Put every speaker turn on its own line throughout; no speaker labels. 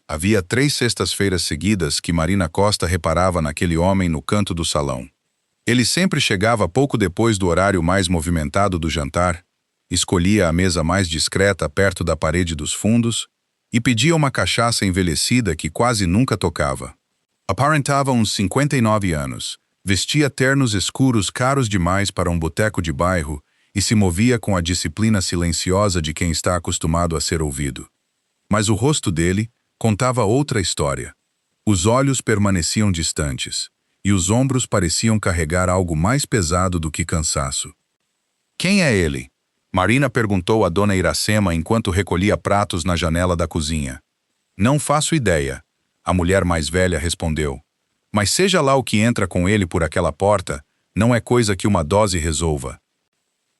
Havia 3 sextas-feiras seguidas que Marina Costa reparava naquele homem no canto do salão. Ele sempre chegava pouco depois do horário mais movimentado do jantar, escolhia a mesa mais discreta perto da parede dos fundos e pedia uma cachaça envelhecida que quase nunca tocava. Aparentava uns 59 anos, vestia ternos escuros caros demais para um boteco de bairro e se movia com a disciplina silenciosa de quem está acostumado a ser ouvido. Mas o rosto dele contava outra história. Os olhos permaneciam distantes, e os ombros pareciam carregar algo mais pesado do que cansaço. "Quem é ele?" Marina perguntou a dona Iracema enquanto recolhia pratos na janela da cozinha. "Não faço ideia", a mulher mais velha respondeu. "Mas seja lá o que entra com ele por aquela porta, não é coisa que uma dose resolva."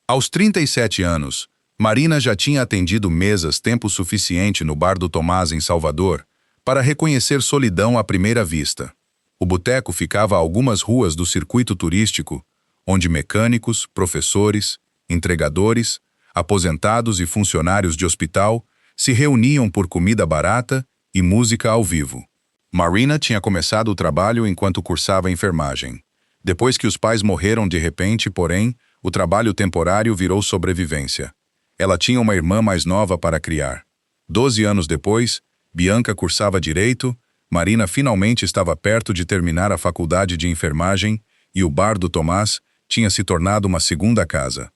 Aos 37 anos, Marina já tinha atendido mesas tempo suficiente no bar do Tomás em Salvador para reconhecer solidão à primeira vista. O boteco ficava a algumas ruas do circuito turístico, onde mecânicos, professores, entregadores, aposentados e funcionários de hospital se reuniam por comida barata e música ao vivo. Marina tinha começado o trabalho enquanto cursava enfermagem. Depois que os pais morreram de repente, porém, o trabalho temporário virou sobrevivência. Ela tinha uma irmã mais nova para criar. 12 anos depois, Bianca cursava Direito, Marina finalmente estava perto de terminar a faculdade de enfermagem e o bar do Tomás tinha se tornado uma segunda casa.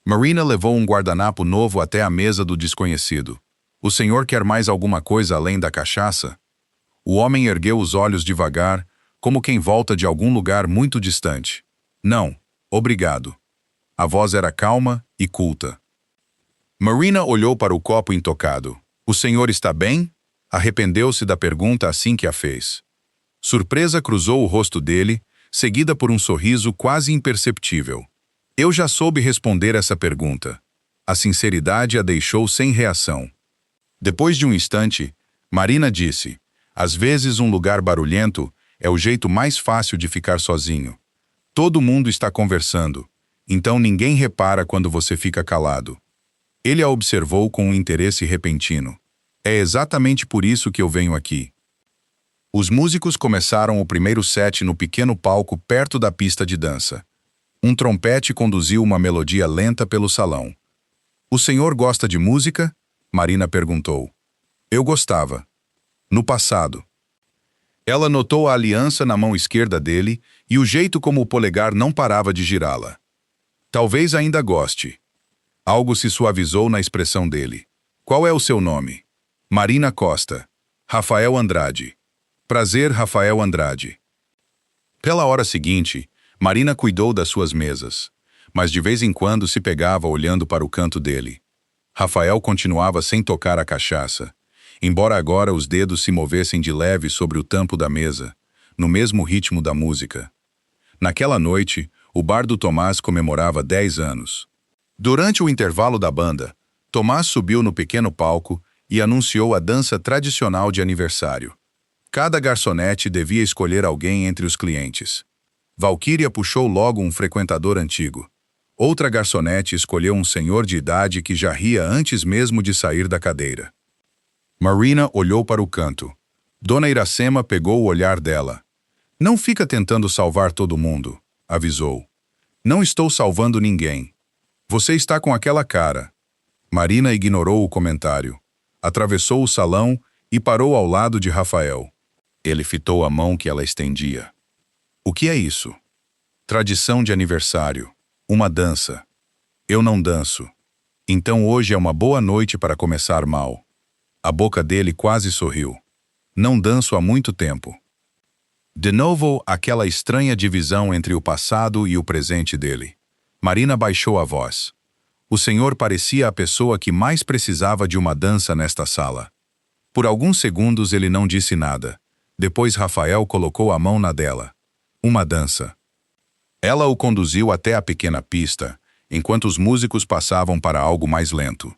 Marina levou um guardanapo novo até a mesa do desconhecido. "O senhor quer mais alguma coisa além da cachaça?" O homem ergueu os olhos devagar, como quem volta de algum lugar muito distante. "Não, obrigado." A voz era calma e culta. Marina olhou para o copo intocado. "O senhor está bem?" Arrependeu-se da pergunta assim que a fez. Surpresa cruzou o rosto dele, seguida por um sorriso quase imperceptível. Eu já soube responder essa pergunta. A sinceridade a deixou sem reação. Depois de um instante, Marina disse: "Às vezes um lugar barulhento é o jeito mais fácil de ficar sozinho. Todo mundo está conversando, então ninguém repara quando você fica calado." Ele a observou com um interesse repentino. "É exatamente por isso que eu venho aqui." Os músicos começaram o primeiro set no pequeno palco perto da pista de dança. Um trompete conduziu uma melodia lenta pelo salão. "O senhor gosta de música?" Marina perguntou. "Eu gostava. No passado." Ela notou a aliança na mão esquerda dele e o jeito como o polegar não parava de girá-la. "Talvez ainda goste." Algo se suavizou na expressão dele. "Qual é o seu nome?" "Marina Costa. Rafael Andrade." "Prazer, Rafael Andrade." Pela hora seguinte, Marina cuidou das suas mesas, mas de vez em quando se pegava olhando para o canto dele. Rafael continuava sem tocar a cachaça, embora agora os dedos se movessem de leve sobre o tampo da mesa, no mesmo ritmo da música. Naquela noite, o bar do Tomás comemorava 10 anos. Durante o intervalo da banda, Tomás subiu no pequeno palco e anunciou a dança tradicional de aniversário. Cada garçonete devia escolher alguém entre os clientes. Valquíria puxou logo um frequentador antigo. Outra garçonete escolheu um senhor de idade que já ria antes mesmo de sair da cadeira. Marina olhou para o canto. Dona Iracema pegou o olhar dela. "Não fica tentando salvar todo mundo", avisou. "Não estou salvando ninguém. Você está com aquela cara." Marina ignorou o comentário. Atravessou o salão e parou ao lado de Rafael. Ele fitou a mão que ela estendia. "O que é isso?" "Tradição de aniversário. Uma dança." "Eu não danço. Então hoje é uma boa noite para começar mal." A boca dele quase sorriu. "Não danço há muito tempo." De novo, aquela estranha divisão entre o passado e o presente dele. Marina baixou a voz. O senhor parecia a pessoa que mais precisava de uma dança nesta sala. Por alguns segundos ele não disse nada. Depois Rafael colocou a mão na dela. Uma dança. Ela o conduziu até a pequena pista, enquanto os músicos passavam para algo mais lento.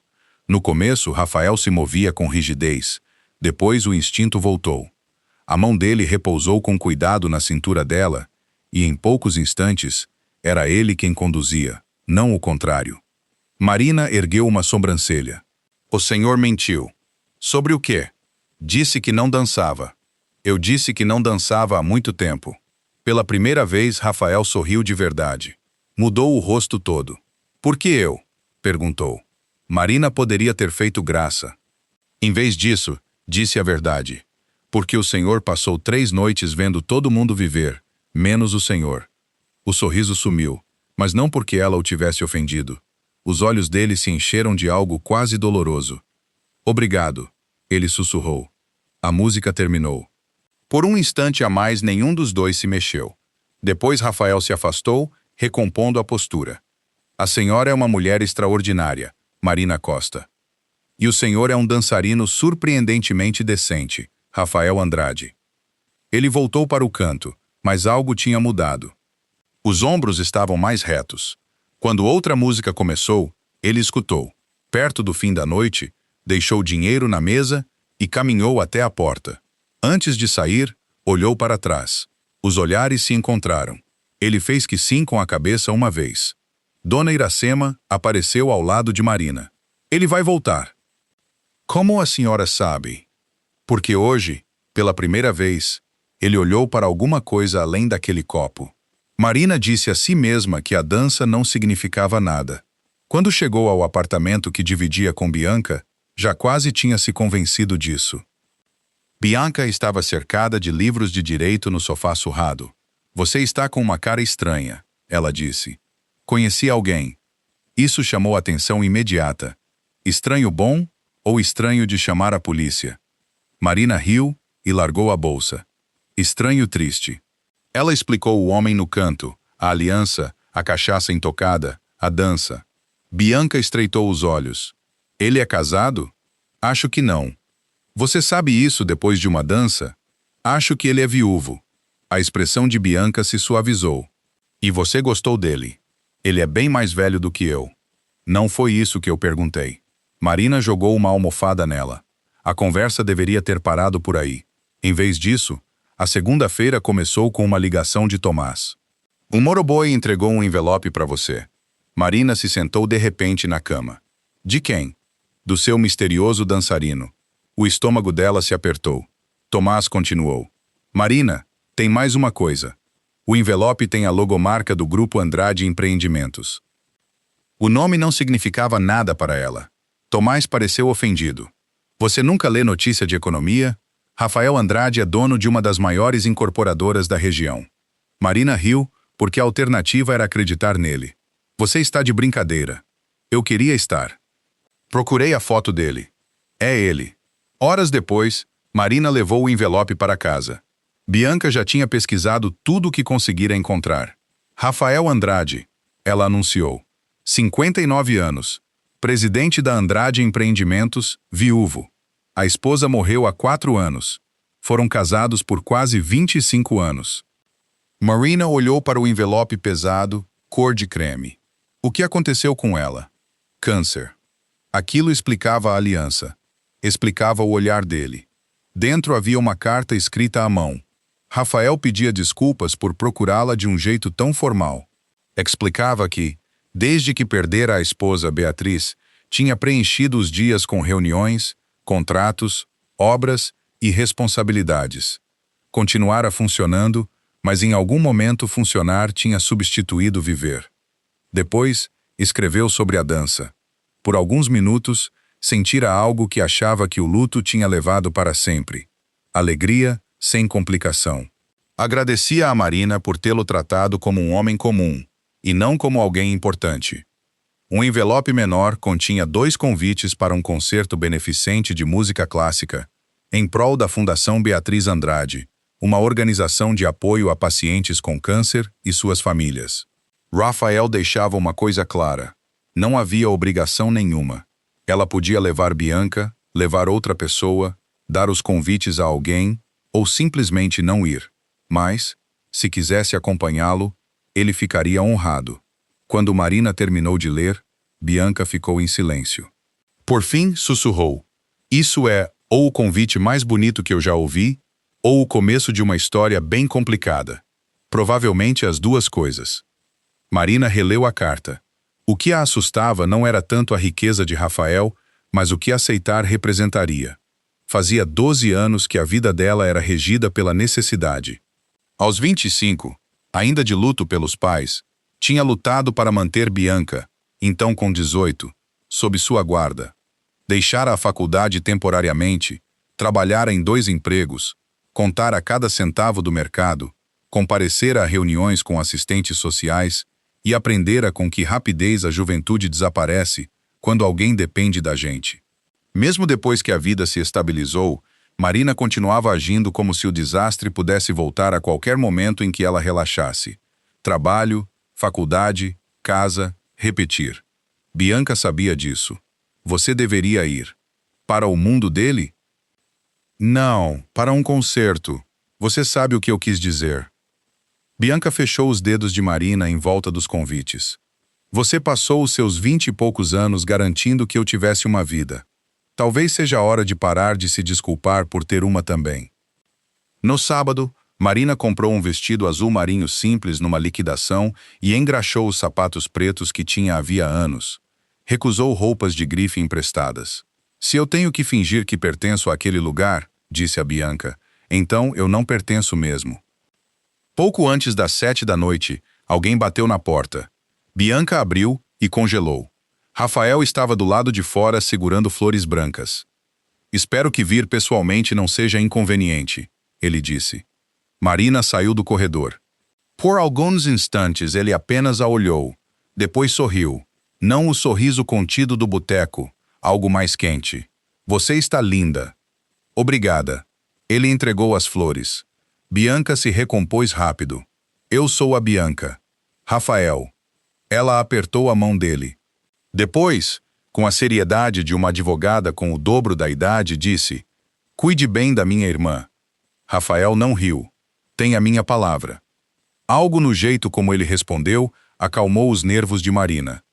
No começo, Rafael se movia com rigidez. Depois o instinto voltou. A mão dele repousou com cuidado na cintura dela, e em poucos instantes, era ele quem conduzia, não o contrário. Marina ergueu uma sobrancelha. "O senhor mentiu." "Sobre o quê?" Disse que não dançava. Eu disse que não dançava há muito tempo. Pela primeira vez, Rafael sorriu de verdade. Mudou o rosto todo. Por que eu? Perguntou. Marina poderia ter feito graça. Em vez disso, disse a verdade. Porque o Senhor passou 3 noites vendo todo mundo viver, menos o Senhor. O sorriso sumiu, mas não porque ela o tivesse ofendido. Os olhos dele se encheram de algo quase doloroso. Obrigado, ele sussurrou. A música terminou. Por um instante a mais, nenhum dos dois se mexeu. Depois Rafael se afastou, recompondo a postura. A senhora é uma mulher extraordinária, Marina Costa. E o senhor é um dançarino surpreendentemente decente, Rafael Andrade. Ele voltou para o canto, mas algo tinha mudado. Os ombros estavam mais retos. Quando outra música começou, ele escutou. Perto do fim da noite, deixou dinheiro na mesa e caminhou até a porta. Antes de sair, olhou para trás. Os olhares se encontraram. Ele fez que sim com a cabeça uma vez. Dona Iracema apareceu ao lado de Marina. Ele vai voltar. Como a senhora sabe? Porque hoje, pela primeira vez, ele olhou para alguma coisa além daquele copo. Marina disse a si mesma que a dança não significava nada. Quando chegou ao apartamento que dividia com Bianca, já quase tinha se convencido disso. Bianca estava cercada de livros de direito no sofá surrado. Você está com uma cara estranha, ela disse. Conheci alguém. Isso chamou atenção imediata. Estranho bom ou estranho de chamar a polícia? Marina riu e largou a bolsa. Estranho triste. Ela explicou o homem no canto, a aliança, a cachaça intocada, a dança. Bianca estreitou os olhos. Ele é casado? Acho que não. Você sabe isso depois de uma dança? Acho que ele é viúvo. A expressão de Bianca se suavizou. E você gostou dele? Ele é bem mais velho do que eu. Não foi isso que eu perguntei. Marina jogou uma almofada nela. A conversa deveria ter parado por aí. Em vez disso, a segunda-feira começou com uma ligação de Tomás. Um motoboy entregou um envelope para você. Marina se sentou de repente na cama. De quem? Do seu misterioso dançarino. O estômago dela se apertou. Tomás continuou. Marina, tem mais uma coisa. O envelope tem a logomarca do Grupo Andrade Empreendimentos. O nome não significava nada para ela. Tomás pareceu ofendido. Você nunca lê notícia de economia? Rafael Andrade é dono de uma das maiores incorporadoras da região. Marina riu, porque a alternativa era acreditar nele. Você está de brincadeira. Eu queria estar. Procurei a foto dele. É ele. Horas depois, Marina levou o envelope para casa. Bianca já tinha pesquisado tudo o que conseguira encontrar. Rafael Andrade, ela anunciou. 59 anos. Presidente da Andrade Empreendimentos, viúvo. A esposa morreu há 4 anos. Foram casados por quase 25 anos. Marina olhou para o envelope pesado, cor de creme. O que aconteceu com ela? Câncer. Aquilo explicava a aliança. Explicava o olhar dele. Dentro havia uma carta escrita à mão. Rafael pedia desculpas por procurá-la de um jeito tão formal. Explicava que, desde que perdera a esposa Beatriz, tinha preenchido os dias com reuniões, contratos, obras e responsabilidades. Continuara funcionando, mas em algum momento funcionar tinha substituído viver. Depois, escreveu sobre a dança. Por alguns minutos, sentira algo que achava que o luto tinha levado para sempre. Alegria sem complicação. Agradecia a Marina por tê-lo tratado como um homem comum, e não como alguém importante. Um envelope menor continha 2 convites para um concerto beneficente de música clássica, em prol da Fundação Beatriz Andrade, uma organização de apoio a pacientes com câncer e suas famílias. Rafael deixava uma coisa clara. Não havia obrigação nenhuma. Ela podia levar Bianca, levar outra pessoa, dar os convites a alguém ou simplesmente não ir. Mas, se quisesse acompanhá-lo, ele ficaria honrado. Quando Marina terminou de ler, Bianca ficou em silêncio. Por fim, sussurrou. Isso é ou o convite mais bonito que eu já ouvi, ou o começo de uma história bem complicada. Provavelmente as 2 coisas. Marina releu a carta. O que a assustava não era tanto a riqueza de Rafael, mas o que aceitar representaria. Fazia 12 anos que a vida dela era regida pela necessidade. Aos 25, ainda de luto pelos pais, tinha lutado para manter Bianca, então com 18, sob sua guarda. Deixara a faculdade temporariamente, trabalhara em 2 empregos, contara cada centavo do mercado, comparecera a reuniões com assistentes sociais e aprendera com que rapidez a juventude desaparece quando alguém depende da gente. Mesmo depois que a vida se estabilizou, Marina continuava agindo como se o desastre pudesse voltar a qualquer momento em que ela relaxasse. Trabalho, faculdade, casa, repetir. Bianca sabia disso. Você deveria ir. Para o mundo dele? Não, para um concerto. Você sabe o que eu quis dizer. Bianca fechou os dedos de Marina em volta dos convites. Você passou os seus 20 e poucos anos garantindo que eu tivesse uma vida. Talvez seja a hora de parar de se desculpar por ter uma também. No sábado, Marina comprou um vestido azul marinho simples numa liquidação e engraxou os sapatos pretos que tinha havia anos. Recusou roupas de grife emprestadas. Se eu tenho que fingir que pertenço àquele lugar, disse a Bianca, então eu não pertenço mesmo. Pouco antes das 7 da noite, alguém bateu na porta. Bianca abriu e congelou. Rafael estava do lado de fora segurando flores brancas. Espero que vir pessoalmente não seja inconveniente, ele disse. Marina saiu do corredor. Por alguns instantes ele apenas a olhou. Depois sorriu. Não o sorriso contido do boteco, algo mais quente. Você está linda. Obrigada. Ele entregou as flores. Bianca se recompôs rápido. Eu sou a Bianca. Rafael. Ela apertou a mão dele. Depois, com a seriedade de uma advogada com o dobro da idade, disse: Cuide bem da minha irmã. Rafael não riu. Tem a minha palavra. Algo no jeito como ele respondeu acalmou os nervos de Marina.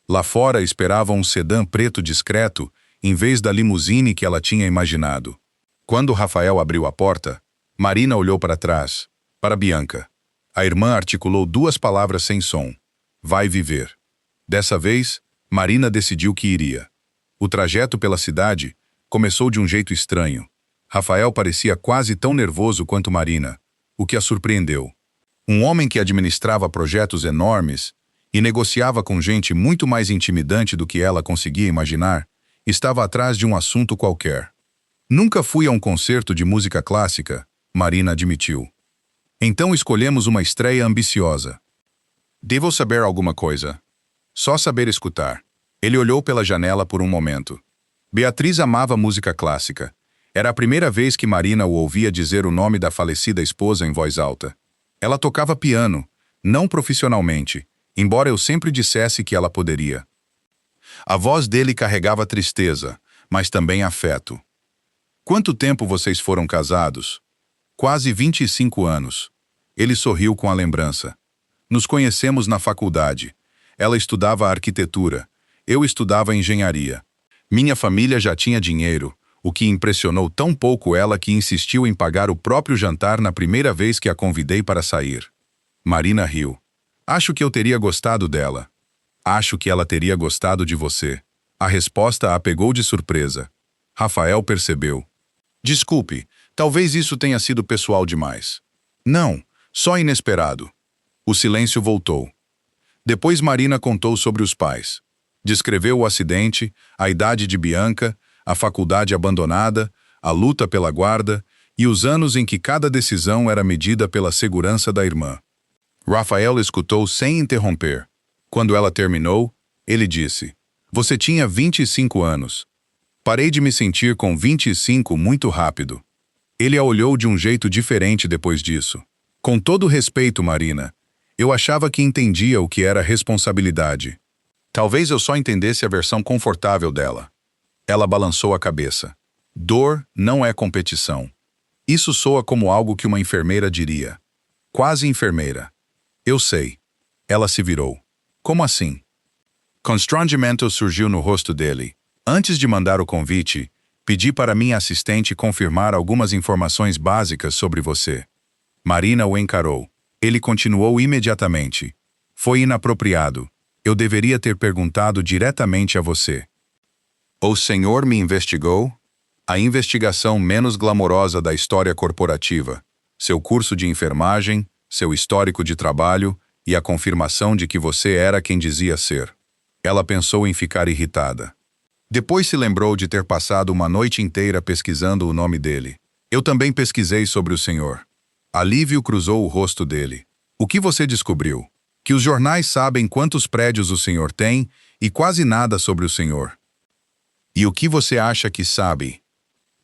Lá fora esperava um sedã preto discreto, em vez da limusine que ela tinha imaginado. Quando Rafael abriu a porta, Marina olhou para trás, para Bianca. A irmã articulou 2 palavras sem som. Vai viver. Dessa vez, Marina decidiu que iria. O trajeto pela cidade começou de um jeito estranho. Rafael parecia quase tão nervoso quanto Marina, o que a surpreendeu. Um homem que administrava projetos enormes e negociava com gente muito mais intimidante do que ela conseguia imaginar, estava atrás de um assunto qualquer. Nunca fui a um concerto de música clássica, Marina admitiu. Então escolhemos uma estreia ambiciosa. Devo saber alguma coisa. Só saber escutar. Ele olhou pela janela por um momento. Beatriz amava música clássica. Era a primeira vez que Marina o ouvia dizer o nome da falecida esposa em voz alta. Ela tocava piano, não profissionalmente, embora eu sempre dissesse que ela poderia. A voz dele carregava tristeza, mas também afeto. Quanto tempo vocês foram casados? Quase 25 anos. Ele sorriu com a lembrança. Nos conhecemos na faculdade. Ela estudava arquitetura. Eu estudava engenharia. Minha família já tinha dinheiro, o que impressionou tão pouco ela que insistiu em pagar o próprio jantar na primeira vez que a convidei para sair. Marina riu. Acho que eu teria gostado dela. Acho que ela teria gostado de você. A resposta a pegou de surpresa. Rafael percebeu. Desculpe, talvez isso tenha sido pessoal demais. Não, só inesperado. O silêncio voltou. Depois Marina contou sobre os pais. Descreveu o acidente, a idade de Bianca, a faculdade abandonada, a luta pela guarda e os anos em que cada decisão era medida pela segurança da irmã. Rafael escutou sem interromper. Quando ela terminou, ele disse: Você tinha 25 anos. Parei de me sentir com 25 muito rápido. Ele a olhou de um jeito diferente depois disso. Com todo respeito, Marina, eu achava que entendia o que era responsabilidade. Talvez eu só entendesse a versão confortável dela. Ela balançou a cabeça. Dor não é competição. Isso soa como algo que uma enfermeira diria. Quase enfermeira. Eu sei. Ela se virou. Como assim? Constrangimento surgiu no rosto dele. Antes de mandar o convite, pedi para minha assistente confirmar algumas informações básicas sobre você. Marina o encarou. Ele continuou imediatamente. Foi inapropriado. Eu deveria ter perguntado diretamente a você. O senhor me investigou? A investigação menos glamourosa da história corporativa, seu curso de enfermagem, seu histórico de trabalho e a confirmação de que você era quem dizia ser. Ela pensou em ficar irritada. Depois se lembrou de ter passado uma noite inteira pesquisando o nome dele. Eu também pesquisei sobre o senhor. Alívio cruzou o rosto dele. O que você descobriu? Que os jornais sabem quantos prédios o senhor tem e quase nada sobre o senhor. E o que você acha que sabe?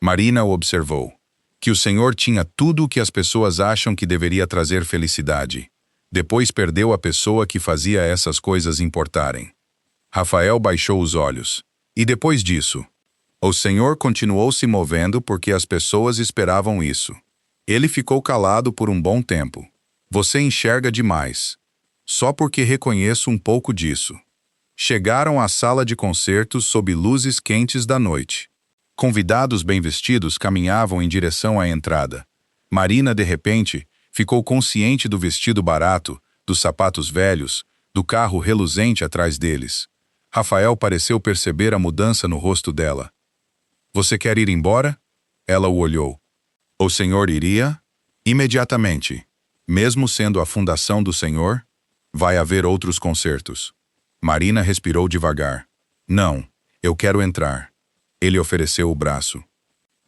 Marina o observou. Que o senhor tinha tudo o que as pessoas acham que deveria trazer felicidade. Depois perdeu a pessoa que fazia essas coisas importarem. Rafael baixou os olhos. E depois disso? O senhor continuou se movendo porque as pessoas esperavam isso. Ele ficou calado por um bom tempo. Você enxerga demais. Só porque reconheço um pouco disso. Chegaram à sala de concertos sob luzes quentes da noite. Convidados bem vestidos caminhavam em direção à entrada. Marina, de repente, ficou consciente do vestido barato, dos sapatos velhos, do carro reluzente atrás deles. Rafael pareceu perceber a mudança no rosto dela. Você quer ir embora? Ela o olhou. O senhor iria? Imediatamente. Mesmo sendo a fundação do senhor, vai haver outros concertos. Marina respirou devagar. Não, eu quero entrar. Ele ofereceu o braço.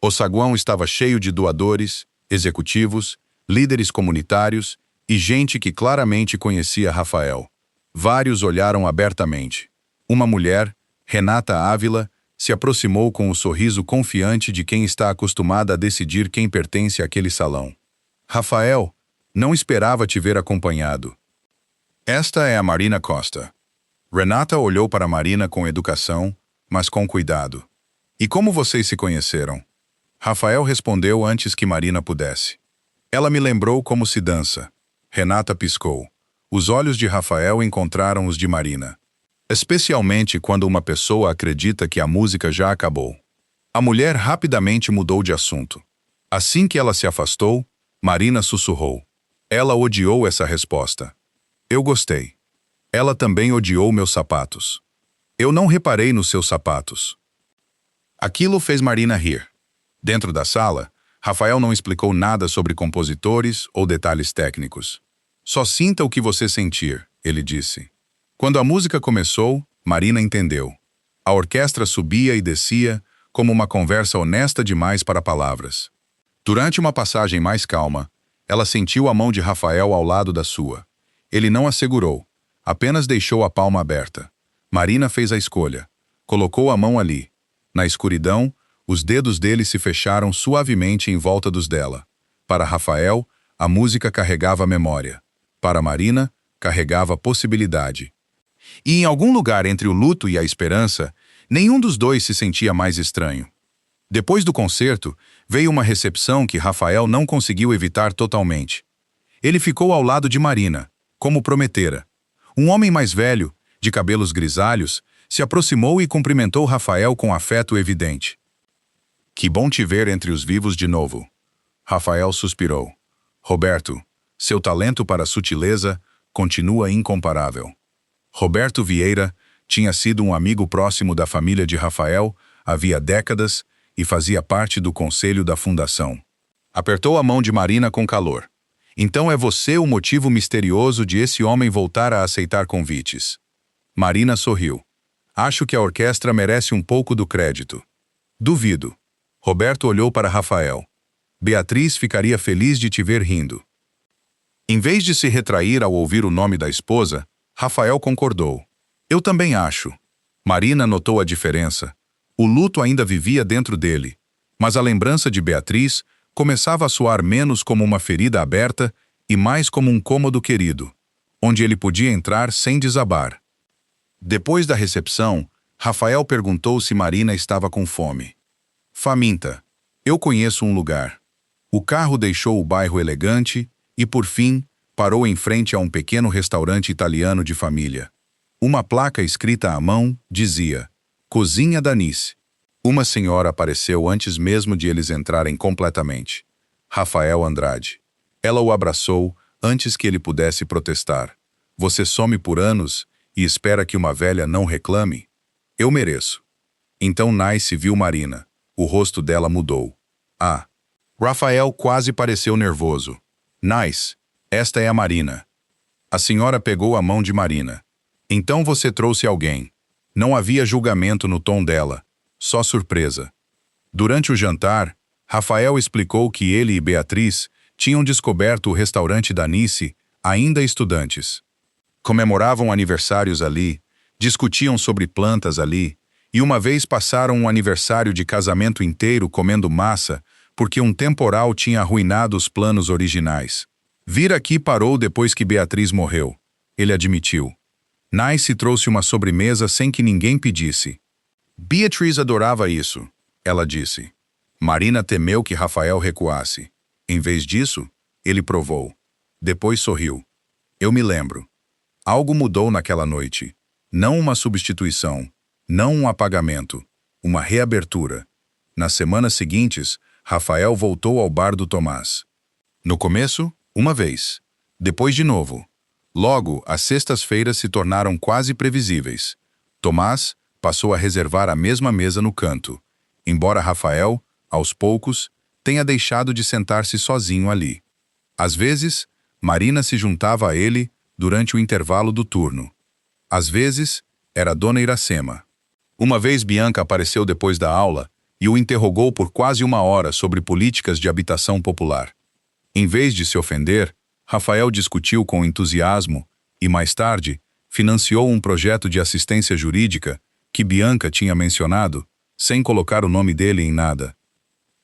O saguão estava cheio de doadores, executivos, líderes comunitários e gente que claramente conhecia Rafael. Vários olharam abertamente. Uma mulher, Renata Ávila, se aproximou com o sorriso confiante de quem está acostumada a decidir quem pertence àquele salão. Rafael, não esperava te ver acompanhado. Esta é a Marina Costa. Renata olhou para Marina com educação, mas com cuidado. E como vocês se conheceram? Rafael respondeu antes que Marina pudesse. Ela me lembrou como se dança. Renata piscou. Os olhos de Rafael encontraram os de Marina. Especialmente quando uma pessoa acredita que a música já acabou. A mulher rapidamente mudou de assunto. Assim que ela se afastou, Marina sussurrou. Ela odiou essa resposta. Eu gostei. Ela também odiou meus sapatos. Eu não reparei nos seus sapatos. Aquilo fez Marina rir. Dentro da sala, Rafael não explicou nada sobre compositores ou detalhes técnicos. Só sinta o que você sentir, ele disse. Quando a música começou, Marina entendeu. A orquestra subia e descia, como uma conversa honesta demais para palavras. Durante uma passagem mais calma, ela sentiu a mão de Rafael ao lado da sua. Ele não a segurou, apenas deixou a palma aberta. Marina fez a escolha. Colocou a mão ali. Na escuridão, os dedos dele se fecharam suavemente em volta dos dela. Para Rafael, a música carregava memória. Para Marina, carregava possibilidade. E em algum lugar entre o luto e a esperança, nenhum dos dois se sentia mais estranho. Depois do concerto, veio uma recepção que Rafael não conseguiu evitar totalmente. Ele ficou ao lado de Marina, como prometera. Um homem mais velho, de cabelos grisalhos, se aproximou e cumprimentou Rafael com afeto evidente. Que bom te ver entre os vivos de novo. Rafael suspirou. Roberto, seu talento para a sutileza continua incomparável. Roberto Vieira tinha sido um amigo próximo da família de Rafael havia décadas e fazia parte do conselho da fundação. Apertou a mão de Marina com calor. Então é você o motivo misterioso de esse homem voltar a aceitar convites. Marina sorriu. Acho que a orquestra merece um pouco do crédito. Duvido. Roberto olhou para Rafael. Beatriz ficaria feliz de te ver rindo. Em vez de se retrair ao ouvir o nome da esposa, Rafael concordou. Eu também acho. Marina notou a diferença. O luto ainda vivia dentro dele, mas a lembrança de Beatriz começava a soar menos como uma ferida aberta e mais como um cômodo querido, onde ele podia entrar sem desabar. Depois da recepção, Rafael perguntou se Marina estava com fome. Faminta. Eu conheço um lugar. O carro deixou o bairro elegante e, por fim, parou em frente a um pequeno restaurante italiano de família. Uma placa escrita à mão dizia Cozinha da Nice. Uma senhora apareceu antes mesmo de eles entrarem completamente. Rafael Andrade. Ela o abraçou antes que ele pudesse protestar. Você some por anos e espera que uma velha não reclame? Eu mereço. Então Nice viu Marina. O rosto dela mudou. Ah. Rafael quase pareceu nervoso. Nice. Esta é a Marina. A senhora pegou a mão de Marina. Então você trouxe alguém. Não havia julgamento no tom dela, só surpresa. Durante o jantar, Rafael explicou que ele e Beatriz tinham descoberto o restaurante da Nice, ainda estudantes. Comemoravam aniversários ali, discutiam sobre plantas ali, e uma vez passaram um aniversário de casamento inteiro comendo massa, porque um temporal tinha arruinado os planos originais. Vir aqui parou depois que Beatriz morreu. Ele admitiu. Nice trouxe uma sobremesa sem que ninguém pedisse. Beatriz adorava isso, ela disse. Marina temeu que Rafael recuasse. Em vez disso, ele provou. Depois sorriu. Eu me lembro. Algo mudou naquela noite. Não uma substituição, não um apagamento, uma reabertura. Nas semanas seguintes, Rafael voltou ao bar do Tomás. No começo, uma vez. Depois de novo. Logo, as sextas-feiras se tornaram quase previsíveis. Tomás passou a reservar a mesma mesa no canto, embora Rafael, aos poucos, tenha deixado de sentar-se sozinho ali. Às vezes, Marina se juntava a ele durante o intervalo do turno. Às vezes, era Dona Iracema. Uma vez Bianca apareceu depois da aula e o interrogou por quase 1 hora sobre políticas de habitação popular. Em vez de se ofender, Rafael discutiu com entusiasmo e, mais tarde, financiou um projeto de assistência jurídica que Bianca tinha mencionado, sem colocar o nome dele em nada.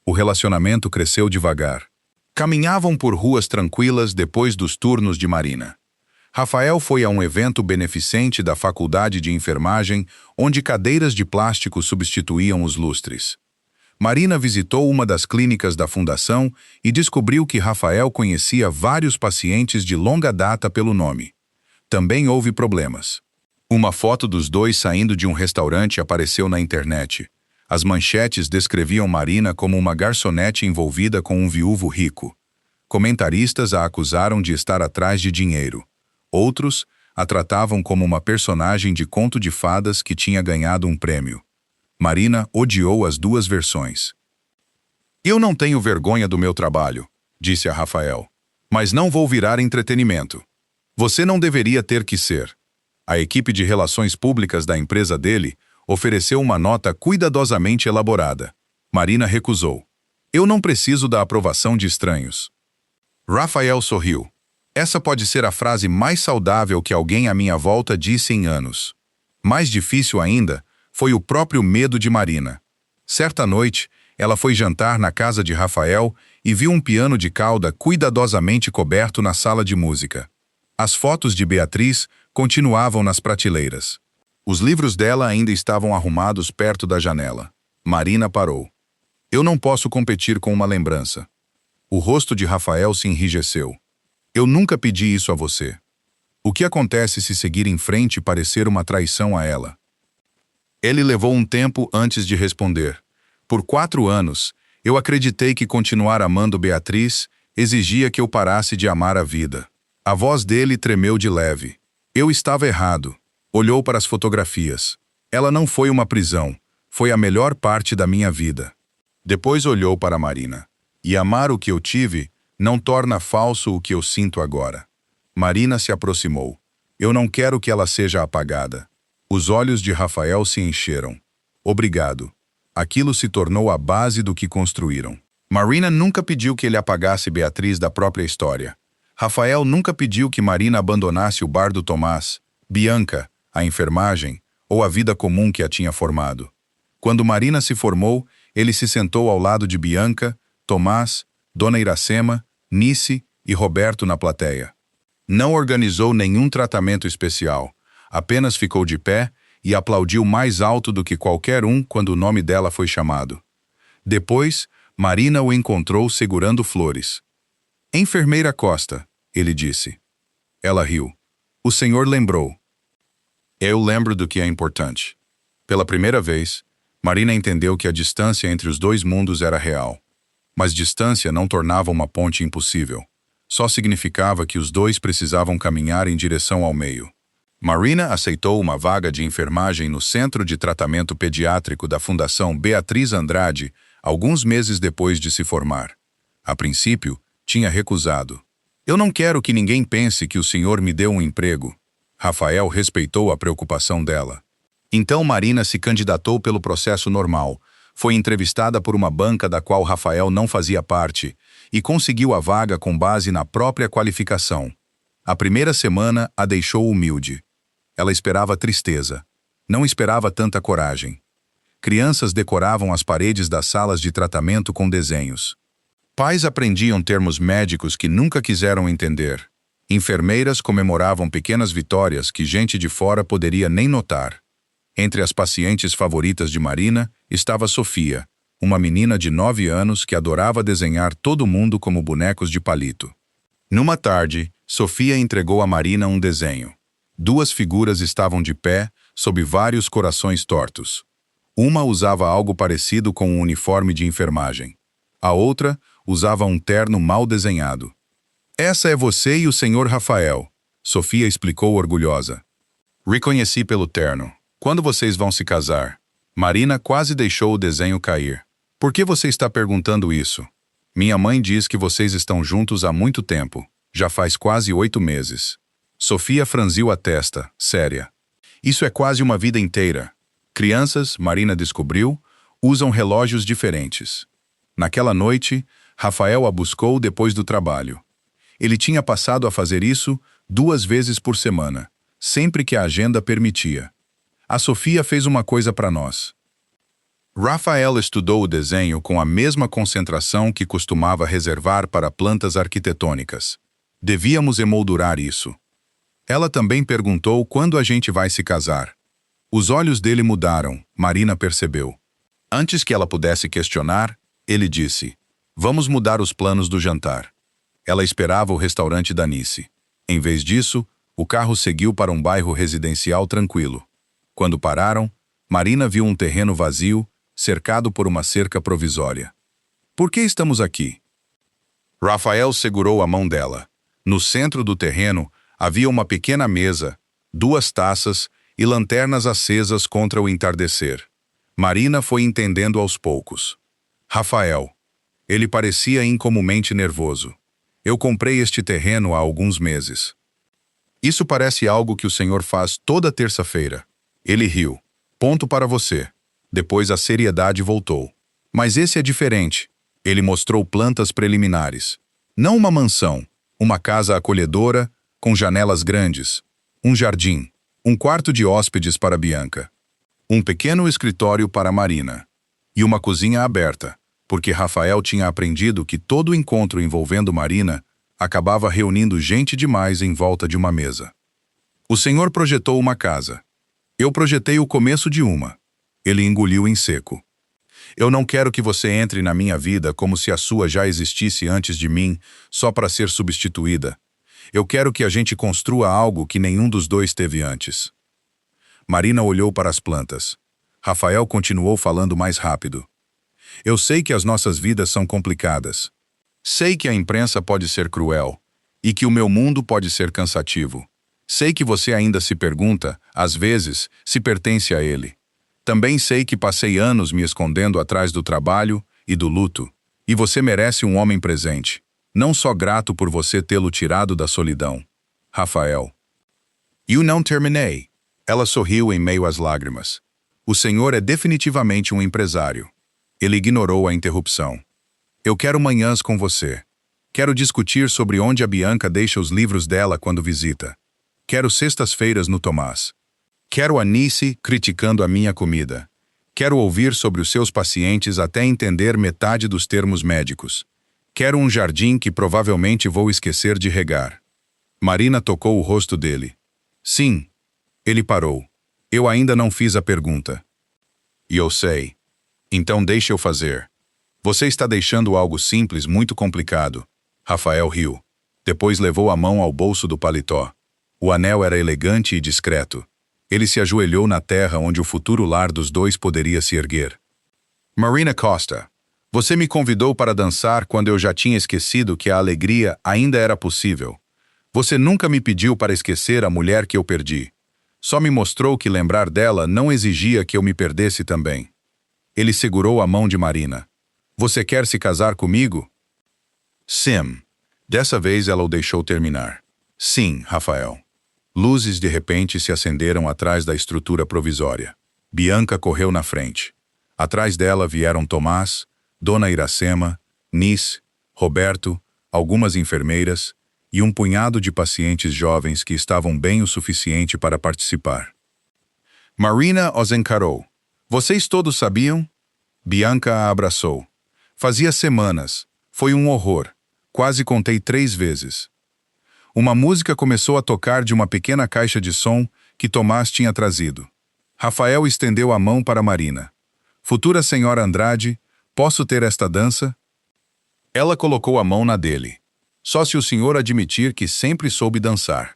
O relacionamento cresceu devagar. Caminhavam por ruas tranquilas depois dos turnos de Marina. Rafael foi a um evento beneficente da Faculdade de Enfermagem, onde cadeiras de plástico substituíam os lustres. Marina visitou uma das clínicas da fundação e descobriu que Rafael conhecia vários pacientes de longa data pelo nome. Também houve problemas. Uma foto dos dois saindo de um restaurante apareceu na internet. As manchetes descreviam Marina como uma garçonete envolvida com um viúvo rico. Comentaristas a acusaram de estar atrás de dinheiro. Outros a tratavam como uma personagem de conto de fadas que tinha ganhado um prêmio. Marina odiou as duas versões. Eu não tenho vergonha do meu trabalho, disse a Rafael. Mas não vou virar entretenimento. Você não deveria ter que ser. A equipe de relações públicas da empresa dele ofereceu uma nota cuidadosamente elaborada. Marina recusou. Eu não preciso da aprovação de estranhos. Rafael sorriu. Essa pode ser a frase mais saudável que alguém à minha volta disse em anos. Mais difícil ainda foi o próprio medo de Marina. Certa noite, ela foi jantar na casa de Rafael e viu um piano de cauda cuidadosamente coberto na sala de música. As fotos de Beatriz continuavam nas prateleiras. Os livros dela ainda estavam arrumados perto da janela. Marina parou. Eu não posso competir com uma lembrança. O rosto de Rafael se enrijeceu. Eu nunca pedi isso a você. O que acontece se seguir em frente e parecer uma traição a ela? Ele levou um tempo antes de responder. Por 4 anos, eu acreditei que continuar amando Beatriz exigia que eu parasse de amar a vida. A voz dele tremeu de leve. Eu estava errado. Olhou para as fotografias. Ela não foi uma prisão. Foi a melhor parte da minha vida. Depois olhou para Marina. E amar o que eu tive não torna falso o que eu sinto agora. Marina se aproximou. Eu não quero que ela seja apagada. Os olhos de Rafael se encheram. Obrigado. Aquilo se tornou a base do que construíram. Marina nunca pediu que ele apagasse Beatriz da própria história. Rafael nunca pediu que Marina abandonasse o bar do Tomás, Bianca, a enfermagem ou a vida comum que a tinha formado. Quando Marina se formou, ele se sentou ao lado de Bianca, Tomás, Dona Iracema, Nice e Roberto na plateia. Não organizou nenhum tratamento especial. Apenas ficou de pé e aplaudiu mais alto do que qualquer um quando o nome dela foi chamado. Depois, Marina o encontrou segurando flores. Enfermeira Costa, ele disse. Ela riu. O senhor lembrou. Eu lembro do que é importante. Pela primeira vez, Marina entendeu que a distância entre os dois mundos era real. Mas distância não tornava uma ponte impossível. Só significava que os dois precisavam caminhar em direção ao meio. Marina aceitou uma vaga de enfermagem no Centro de Tratamento Pediátrico da Fundação Beatriz Andrade alguns meses depois de se formar. A princípio, tinha recusado. Eu não quero que ninguém pense que o senhor me deu um emprego. Rafael respeitou a preocupação dela. Então Marina se candidatou pelo processo normal, foi entrevistada por uma banca da qual Rafael não fazia parte e conseguiu a vaga com base na própria qualificação. A primeira semana a deixou humilde. Ela esperava tristeza. Não esperava tanta coragem. Crianças decoravam as paredes das salas de tratamento com desenhos. Pais aprendiam termos médicos que nunca quiseram entender. Enfermeiras comemoravam pequenas vitórias que gente de fora poderia nem notar. Entre as pacientes favoritas de Marina estava Sofia, uma menina de 9 anos que adorava desenhar todo mundo como bonecos de palito. Numa tarde, Sofia entregou a Marina um desenho. 2 figuras estavam de pé, sob vários corações tortos. Uma usava algo parecido com um uniforme de enfermagem. A outra usava um terno mal desenhado. Essa é você e o senhor Rafael, Sofia explicou orgulhosa. Reconheci pelo terno. Quando vocês vão se casar? Marina quase deixou o desenho cair. Por que você está perguntando isso? Minha mãe diz que vocês estão juntos há muito tempo. Já faz quase 8 meses. Sofia franziu a testa, séria. Isso é quase uma vida inteira. Crianças, Marina descobriu, usam relógios diferentes. Naquela noite, Rafael a buscou depois do trabalho. Ele tinha passado a fazer isso 2 vezes por semana, sempre que a agenda permitia. A Sofia fez uma coisa para nós. Rafael estudou o desenho com a mesma concentração que costumava reservar para plantas arquitetônicas. Devíamos emoldurar isso. Ela também perguntou quando a gente vai se casar. Os olhos dele mudaram, Marina percebeu. Antes que ela pudesse questionar, ele disse: vamos mudar os planos do jantar. Ela esperava o restaurante da Nice. Em vez disso, o carro seguiu para um bairro residencial tranquilo. Quando pararam, Marina viu um terreno vazio, cercado por uma cerca provisória. Por que estamos aqui? Rafael segurou a mão dela. No centro do terreno, havia uma pequena mesa, 2 taças e lanternas acesas contra o entardecer. Marina foi entendendo aos poucos. Rafael. Ele parecia incomumente nervoso. Eu comprei este terreno há alguns meses. Isso parece algo que o senhor faz toda terça-feira. Ele riu. Ponto para você. Depois a seriedade voltou. Mas esse é diferente. Ele mostrou plantas preliminares. Não uma mansão, uma casa acolhedora, com janelas grandes, um jardim, um quarto de hóspedes para Bianca, um pequeno escritório para Marina e uma cozinha aberta, porque Rafael tinha aprendido que todo encontro envolvendo Marina acabava reunindo gente demais em volta de uma mesa. O senhor projetou uma casa. Eu projetei o começo de uma. Ele engoliu em seco. Eu não quero que você entre na minha vida como se a sua já existisse antes de mim, só para ser substituída. Eu quero que a gente construa algo que nenhum dos dois teve antes. Marina olhou para as plantas. Rafael continuou falando mais rápido. Eu sei que as nossas vidas são complicadas. Sei que a imprensa pode ser cruel e que o meu mundo pode ser cansativo. Sei que você ainda se pergunta, às vezes, se pertence a ele. Também sei que passei anos me escondendo atrás do trabalho e do luto, e você merece um homem presente, não só grato por você tê-lo tirado da solidão. Rafael. Eu não terminei. Ela sorriu em meio às lágrimas. O senhor é definitivamente um empresário. Ele ignorou a interrupção. Eu quero manhãs com você. Quero discutir sobre onde a Bianca deixa os livros dela quando visita. Quero sextas-feiras no Tomás. Quero a Nice criticando a minha comida. Quero ouvir sobre os seus pacientes até entender metade dos termos médicos. Quero um jardim que provavelmente vou esquecer de regar. Marina tocou o rosto dele. Sim. Ele parou. Eu ainda não fiz a pergunta. E eu sei. Então deixe eu fazer. Você está deixando algo simples muito complicado. Rafael riu. Depois levou a mão ao bolso do paletó. O anel era elegante e discreto. Ele se ajoelhou na terra onde o futuro lar dos dois poderia se erguer. Marina Costa, você me convidou para dançar quando eu já tinha esquecido que a alegria ainda era possível. Você nunca me pediu para esquecer a mulher que eu perdi. Só me mostrou que lembrar dela não exigia que eu me perdesse também. Ele segurou a mão de Marina. Você quer se casar comigo? Sim. Dessa vez ela o deixou terminar. Sim, Rafael. Luzes de repente se acenderam atrás da estrutura provisória. Bianca correu na frente. Atrás dela vieram Tomás, Dona Iracema, Nis, Roberto, algumas enfermeiras e um punhado de pacientes jovens que estavam bem o suficiente para participar. Marina os encarou. Vocês todos sabiam? Bianca a abraçou. Fazia semanas. Foi um horror. Quase contei 3 vezes. Uma música começou a tocar de uma pequena caixa de som que Tomás tinha trazido. Rafael estendeu a mão para Marina. Futura senhora Andrade, posso ter esta dança? Ela colocou a mão na dele. Só se o senhor admitir que sempre soube dançar.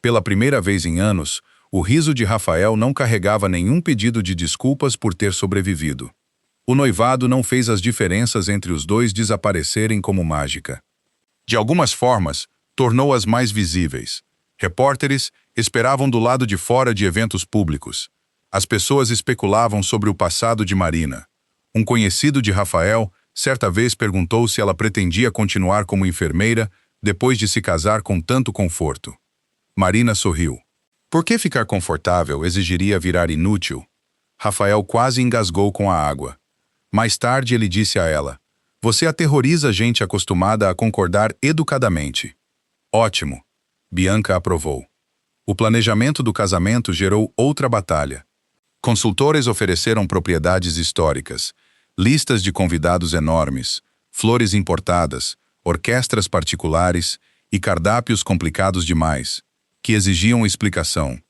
Pela primeira vez em anos, o riso de Rafael não carregava nenhum pedido de desculpas por ter sobrevivido. O noivado não fez as diferenças entre os dois desaparecerem como mágica. De algumas formas, tornou-as mais visíveis. Repórteres esperavam do lado de fora de eventos públicos. As pessoas especulavam sobre o passado de Marina. Um conhecido de Rafael certa vez perguntou se ela pretendia continuar como enfermeira depois de se casar com tanto conforto. Marina sorriu. Por que ficar confortável exigiria virar inútil? Rafael quase engasgou com a água. Mais tarde ele disse a ela: Você aterroriza gente acostumada a concordar educadamente. Ótimo. Bianca aprovou. O planejamento do casamento gerou outra batalha. Consultores ofereceram propriedades históricas, listas de convidados enormes, flores importadas, orquestras particulares e cardápios complicados demais, que exigiam explicação.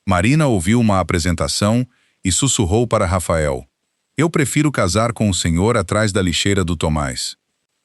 Marina ouviu uma apresentação e sussurrou para Rafael: Eu prefiro casar com o senhor atrás da lixeira do Tomás.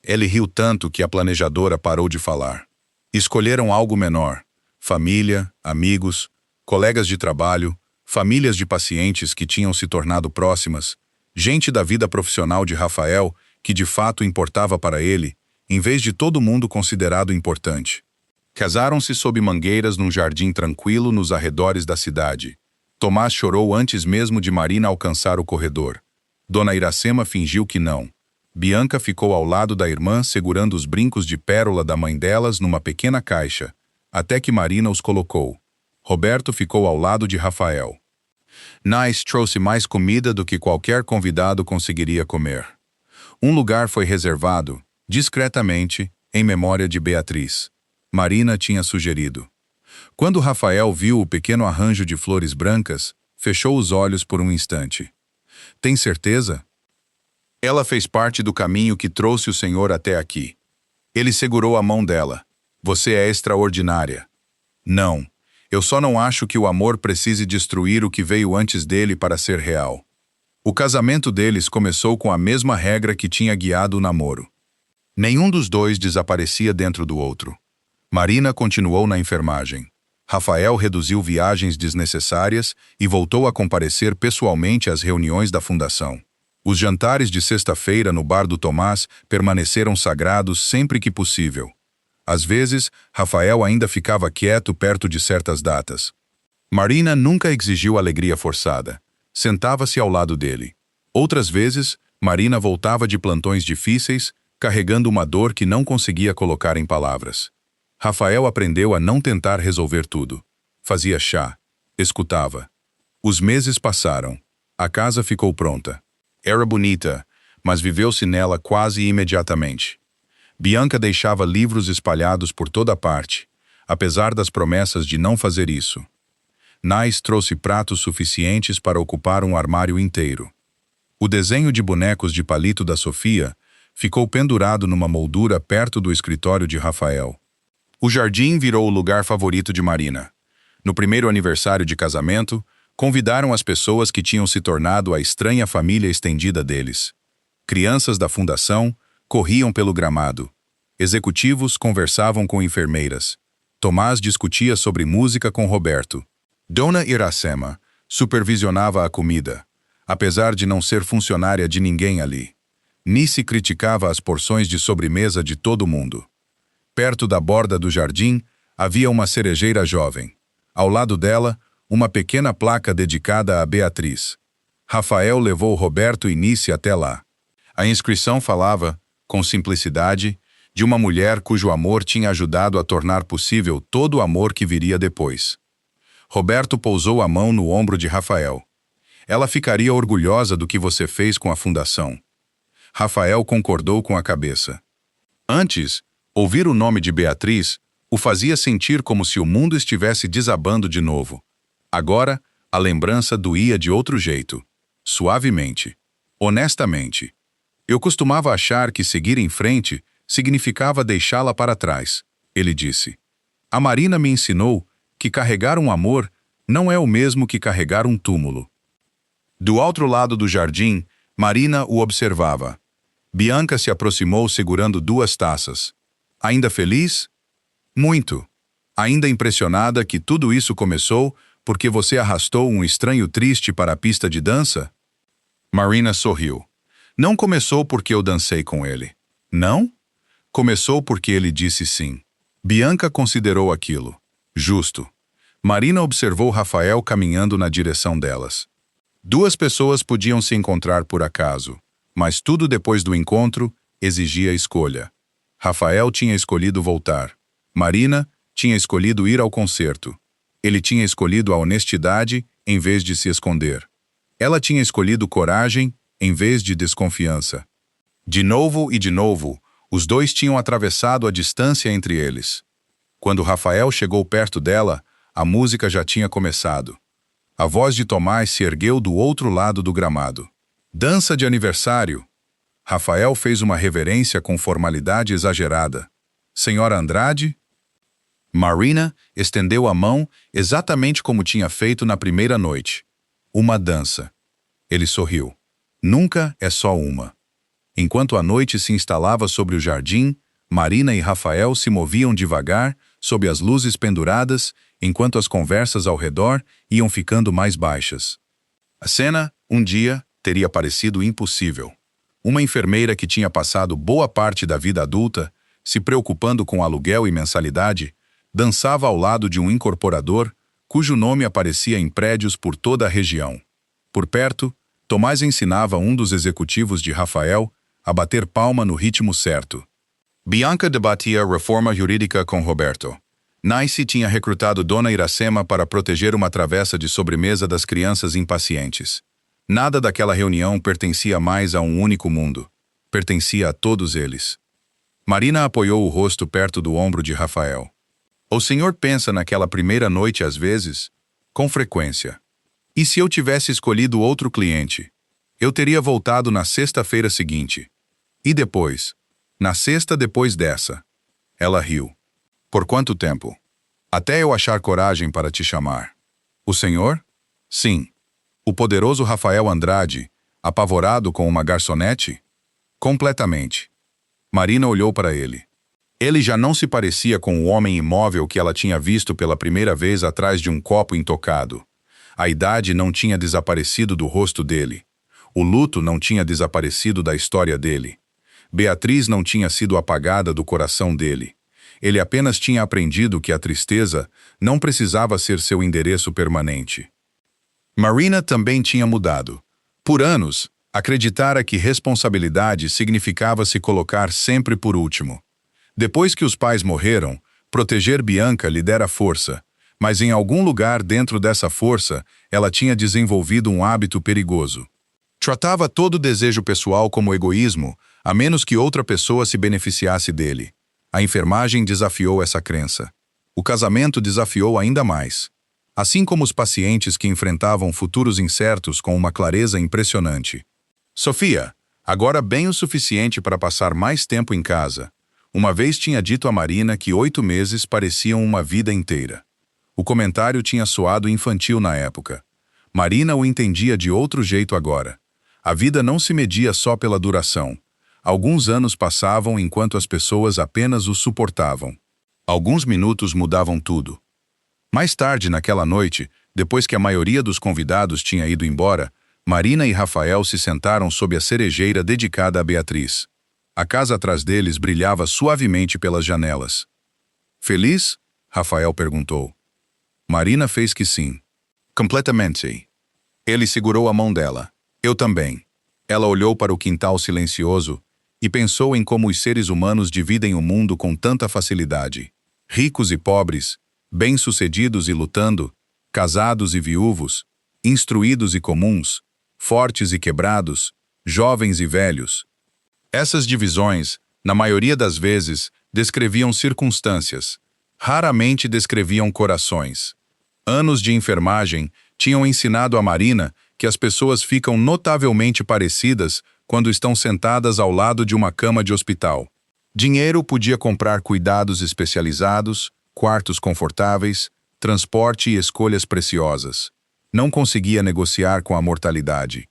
Ele riu tanto que a planejadora parou de falar. Escolheram algo menor: família, amigos, colegas de trabalho, famílias de pacientes que tinham se tornado próximas, gente da vida profissional de Rafael que de fato importava para ele, em vez de todo mundo considerado importante. Casaram-se sob mangueiras num jardim tranquilo nos arredores da cidade. Tomás chorou antes mesmo de Marina alcançar o corredor. Dona Iracema fingiu que não. Bianca ficou ao lado da irmã segurando os brincos de pérola da mãe delas numa pequena caixa, até que Marina os colocou. Roberto ficou ao lado de Rafael. Nice trouxe mais comida do que qualquer convidado conseguiria comer. Um lugar foi reservado, discretamente, em memória de Beatriz. Marina tinha sugerido. Quando Rafael viu o pequeno arranjo de flores brancas, fechou os olhos por um instante. Tem certeza? Ela fez parte do caminho que trouxe o senhor até aqui. Ele segurou a mão dela. Você é extraordinária. Não. Eu só não acho que o amor precise destruir o que veio antes dele para ser real. O casamento deles começou com a mesma regra que tinha guiado o namoro. Nenhum dos dois desaparecia dentro do outro. Marina continuou na enfermagem. Rafael reduziu viagens desnecessárias e voltou a comparecer pessoalmente às reuniões da fundação. Os jantares de sexta-feira no bar do Tomás permaneceram sagrados sempre que possível. Às vezes, Rafael ainda ficava quieto perto de certas datas. Marina nunca exigiu alegria forçada. Sentava-se ao lado dele. Outras vezes, Marina voltava de plantões difíceis, carregando uma dor que não conseguia colocar em palavras. Rafael aprendeu a não tentar resolver tudo. Fazia chá. Escutava. Os meses passaram. A casa ficou pronta. Era bonita, mas viveu-se nela quase imediatamente. Bianca deixava livros espalhados por toda parte, apesar das promessas de não fazer isso. Nice trouxe pratos suficientes para ocupar um armário inteiro. O desenho de bonecos de palito da Sofia ficou pendurado numa moldura perto do escritório de Rafael. O jardim virou o lugar favorito de Marina. No primeiro aniversário de casamento, convidaram as pessoas que tinham se tornado a estranha família estendida deles. Crianças da fundação corriam pelo gramado. Executivos conversavam com enfermeiras. Tomás discutia sobre música com Roberto. Dona Iracema supervisionava a comida, apesar de não ser funcionária de ninguém ali. Nice criticava as porções de sobremesa de todo mundo. Perto da borda do jardim, havia uma cerejeira jovem. Ao lado dela, uma pequena placa dedicada a Beatriz. Rafael levou Roberto e Nice até lá. A inscrição falava, com simplicidade, de uma mulher cujo amor tinha ajudado a tornar possível todo o amor que viria depois. Roberto pousou a mão no ombro de Rafael. Ela ficaria orgulhosa do que você fez com a fundação. Rafael concordou com a cabeça. Antes, ouvir o nome de Beatriz o fazia sentir como se o mundo estivesse desabando de novo. Agora, a lembrança doía de outro jeito. Suavemente. Honestamente. Eu costumava achar que seguir em frente significava deixá-la para trás, ele disse. A Marina me ensinou que carregar um amor não é o mesmo que carregar um túmulo. Do outro lado do jardim, Marina o observava. Bianca se aproximou segurando 2 taças. Ainda feliz? Muito. Ainda impressionada que tudo isso começou porque você arrastou um estranho triste para a pista de dança? Marina sorriu. Não começou porque eu dancei com ele. Não? Começou porque ele disse sim. Bianca considerou aquilo. Justo. Marina observou Rafael caminhando na direção delas. 2 pessoas podiam se encontrar por acaso, mas tudo depois do encontro exigia escolha. Rafael tinha escolhido voltar. Marina tinha escolhido ir ao concerto. Ele tinha escolhido a honestidade em vez de se esconder. Ela tinha escolhido coragem em vez de desconfiança. De novo e de novo, os 2 tinham atravessado a distância entre eles. Quando Rafael chegou perto dela, a música já tinha começado. A voz de Tomás se ergueu do outro lado do gramado. Dança de aniversário. Rafael fez uma reverência com formalidade exagerada. Senhora Andrade? Marina estendeu a mão exatamente como tinha feito na primeira noite. Uma dança. Ele sorriu. Nunca é só uma. Enquanto a noite se instalava sobre o jardim, Marina e Rafael se moviam devagar, sob as luzes penduradas, enquanto as conversas ao redor iam ficando mais baixas. A cena, um dia, teria parecido impossível. Uma enfermeira que tinha passado boa parte da vida adulta, se preocupando com aluguel e mensalidade, dançava ao lado de um incorporador, cujo nome aparecia em prédios por toda a região. Por perto, Tomás ensinava um dos executivos de Rafael a bater palma no ritmo certo. Bianca debatia reforma jurídica com Roberto. Nice tinha recrutado Dona Iracema para proteger uma travessa de sobremesa das crianças impacientes. Nada daquela reunião pertencia mais a um único mundo. Pertencia a todos eles. Marina apoiou o rosto perto do ombro de Rafael. O senhor pensa naquela primeira noite às vezes? Com frequência. E se eu tivesse escolhido outro cliente? Eu teria voltado na sexta-feira seguinte. E depois? Na sexta depois dessa. Ela riu. Por quanto tempo? Até eu achar coragem para te chamar. O senhor? Sim. O poderoso Rafael Andrade, apavorado com uma garçonete? Completamente. Marina olhou para ele. Ele já não se parecia com o homem imóvel que ela tinha visto pela primeira vez atrás de um copo intocado. A idade não tinha desaparecido do rosto dele. O luto não tinha desaparecido da história dele. Beatriz não tinha sido apagada do coração dele. Ele apenas tinha aprendido que a tristeza não precisava ser seu endereço permanente. Marina também tinha mudado. Por anos, acreditara que responsabilidade significava se colocar sempre por último. Depois que os pais morreram, proteger Bianca lhe dera força, mas em algum lugar dentro dessa força, ela tinha desenvolvido um hábito perigoso. Tratava todo desejo pessoal como egoísmo, a menos que outra pessoa se beneficiasse dele. A enfermagem desafiou essa crença. O casamento desafiou ainda mais. Assim como os pacientes que enfrentavam futuros incertos com uma clareza impressionante. Sofia, agora bem o suficiente para passar mais tempo em casa. Uma vez tinha dito a Marina que 8 meses pareciam uma vida inteira. O comentário tinha soado infantil na época. Marina o entendia de outro jeito agora. A vida não se media só pela duração. Alguns anos passavam enquanto as pessoas apenas o suportavam. Alguns minutos mudavam tudo. Mais tarde naquela noite, depois que a maioria dos convidados tinha ido embora, Marina e Rafael se sentaram sob a cerejeira dedicada a Beatriz. A casa atrás deles brilhava suavemente pelas janelas. Feliz? Rafael perguntou. Marina fez que sim. Completamente. Ele segurou a mão dela. Eu também. Ela olhou para o quintal silencioso e pensou em como os seres humanos dividem o mundo com tanta facilidade. Ricos e pobres, bem-sucedidos e lutando, casados e viúvos, instruídos e comuns, fortes e quebrados, jovens e velhos. Essas divisões, na maioria das vezes, descreviam circunstâncias. Raramente descreviam corações. Anos de enfermagem tinham ensinado a Marina que as pessoas ficam notavelmente parecidas quando estão sentadas ao lado de uma cama de hospital. Dinheiro podia comprar cuidados especializados, quartos confortáveis, transporte e escolhas preciosas. Não conseguia negociar com a mortalidade.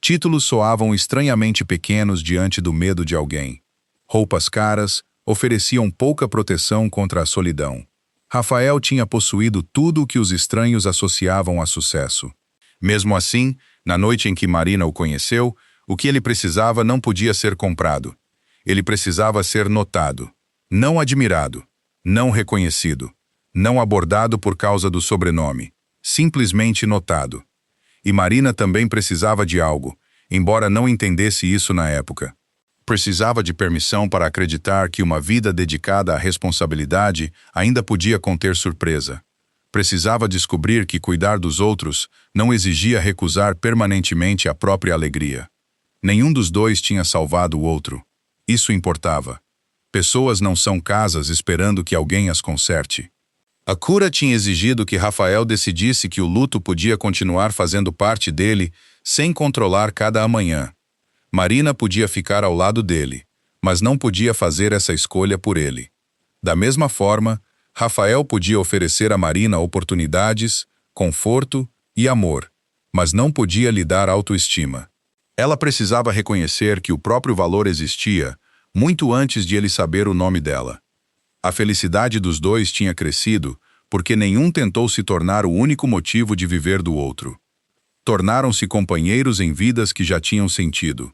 Títulos soavam estranhamente pequenos diante do medo de alguém. Roupas caras ofereciam pouca proteção contra a solidão. Rafael tinha possuído tudo o que os estranhos associavam a sucesso. Mesmo assim, na noite em que Marina o conheceu, o que ele precisava não podia ser comprado. Ele precisava ser notado, não admirado, não reconhecido, não abordado por causa do sobrenome, simplesmente notado. E Marina também precisava de algo, embora não entendesse isso na época. Precisava de permissão para acreditar que uma vida dedicada à responsabilidade ainda podia conter surpresa. Precisava descobrir que cuidar dos outros não exigia recusar permanentemente a própria alegria. Nenhum dos dois tinha salvado o outro. Isso importava. Pessoas não são casas esperando que alguém as conserte. A cura tinha exigido que Rafael decidisse que o luto podia continuar fazendo parte dele sem controlar cada amanhã. Marina podia ficar ao lado dele, mas não podia fazer essa escolha por ele. Da mesma forma, Rafael podia oferecer a Marina oportunidades, conforto e amor, mas não podia lhe dar autoestima. Ela precisava reconhecer que o próprio valor existia muito antes de ele saber o nome dela. A felicidade dos dois tinha crescido porque nenhum tentou se tornar o único motivo de viver do outro. Tornaram-se companheiros em vidas que já tinham sentido.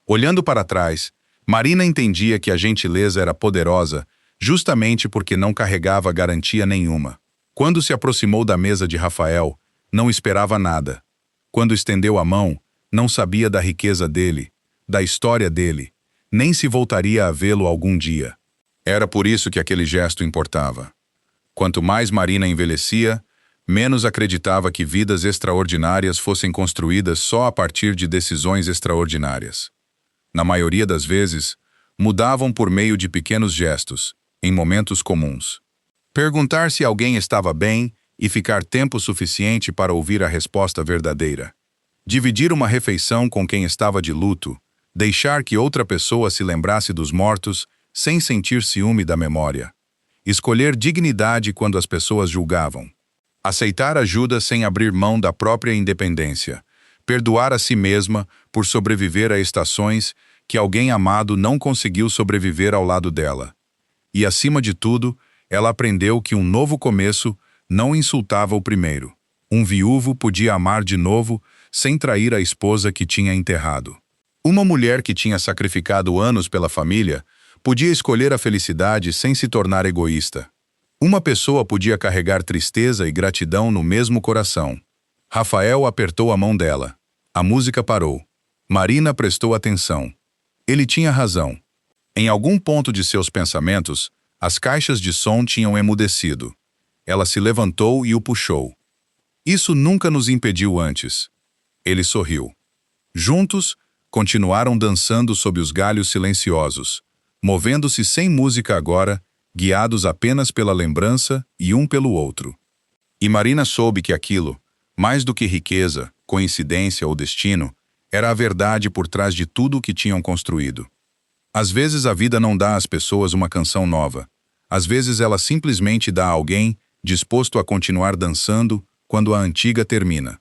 Olhando para trás, Marina entendia que a gentileza era poderosa justamente porque não carregava garantia nenhuma. Quando se aproximou da mesa de Rafael, não esperava nada. Quando estendeu a mão, não sabia da riqueza dele, da história dele, nem se voltaria a vê-lo algum dia. Era por isso que aquele gesto importava. Quanto mais Marina envelhecia, menos acreditava que vidas extraordinárias fossem construídas só a partir de decisões extraordinárias. Na maioria das vezes, mudavam por meio de pequenos gestos, em momentos comuns. Perguntar se alguém estava bem e ficar tempo suficiente para ouvir a resposta verdadeira. Dividir uma refeição com quem estava de luto, deixar que outra pessoa se lembrasse dos mortos sem sentir ciúme da memória. Escolher dignidade quando as pessoas julgavam. Aceitar ajuda sem abrir mão da própria independência. Perdoar a si mesma por sobreviver a estações que alguém amado não conseguiu sobreviver ao lado dela. E, acima de tudo, ela aprendeu que um novo começo não insultava o primeiro. Um viúvo podia amar de novo sem trair a esposa que tinha enterrado. Uma mulher que tinha sacrificado anos pela família podia escolher a felicidade sem se tornar egoísta. Uma pessoa podia carregar tristeza e gratidão no mesmo coração. Rafael apertou a mão dela. A música parou. Marina prestou atenção. Ele tinha razão. Em algum ponto de seus pensamentos, as caixas de som tinham emudecido. Ela se levantou e o puxou. Isso nunca nos impediu antes. Ele sorriu. Juntos, continuaram dançando sob os galhos silenciosos, movendo-se sem música agora, guiados apenas pela lembrança e um pelo outro. E Marina soube que aquilo, mais do que riqueza, coincidência ou destino, era a verdade por trás de tudo o que tinham construído. Às vezes a vida não dá às pessoas uma canção nova. Às vezes ela simplesmente dá a alguém disposto a continuar dançando quando a antiga termina.